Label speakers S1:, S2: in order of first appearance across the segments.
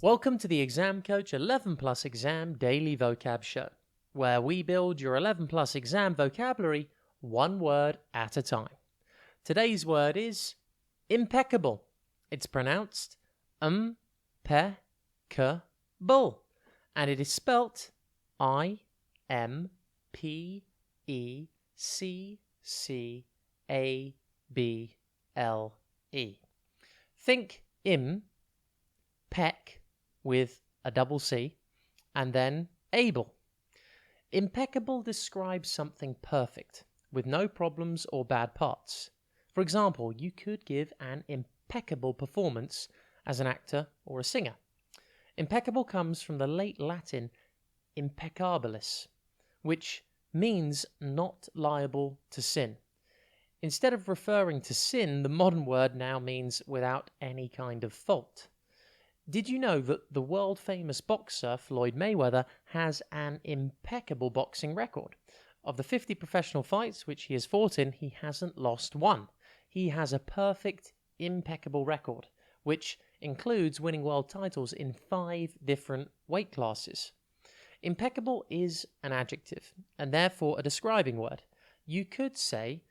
S1: Welcome to the Exam Coach 11 Plus Exam Daily Vocab Show, where we build your 11 Plus exam vocabulary one word at a time. Today's word is impeccable. It's pronounced impeccable, and it is spelt I-M-P-E-C-C-A-B-L-E. Think peck with a double C, and then able. Impeccable describes something perfect, with no problems or bad parts. For example, you could give an impeccable performance as an actor or a singer. Impeccable comes from the late Latin impeccabilis, which means not liable to sin. Instead of referring to sin, the modern word now means without any kind of fault. Did you know that the world-famous boxer Floyd Mayweather has an impeccable boxing record? Of the 50 professional fights which he has fought in, he hasn't lost one. He has a perfect, impeccable record, which includes winning world titles in 5 different weight classes. Impeccable is an adjective, and therefore a describing word. You could say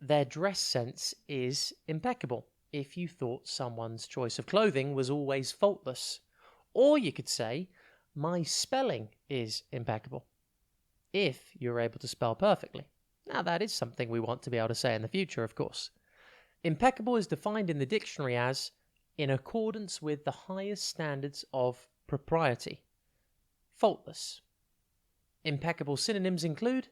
S1: their dress sense is impeccable if you thought someone's choice of clothing was always faultless. Or you could say, my spelling is impeccable, if you're able to spell perfectly. Now that is something we want to be able to say in the future, of course. Impeccable is defined in the dictionary as in accordance with the highest standards of propriety. Faultless. Impeccable synonyms include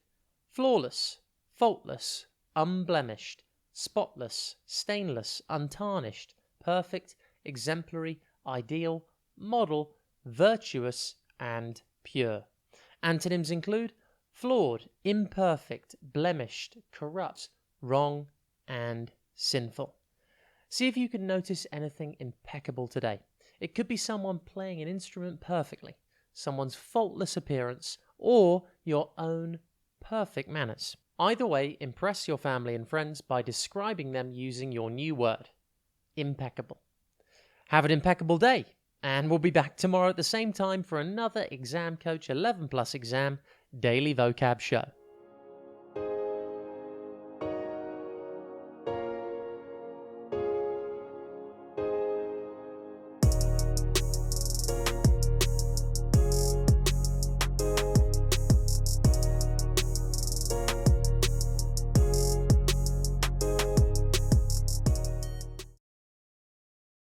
S1: flawless, faultless, unblemished, spotless, stainless, untarnished, perfect, exemplary, ideal, model, virtuous, and pure. Antonyms include flawed, imperfect, blemished, corrupt, wrong, and sinful. See if you can notice anything impeccable today. It could be someone playing an instrument perfectly, someone's faultless appearance, or your own perfect manners. Either way, impress your family and friends by describing them using your new word, impeccable. Have an impeccable day, and we'll be back tomorrow at the same time for another Exam Coach 11 Plus Exam Daily Vocab Show.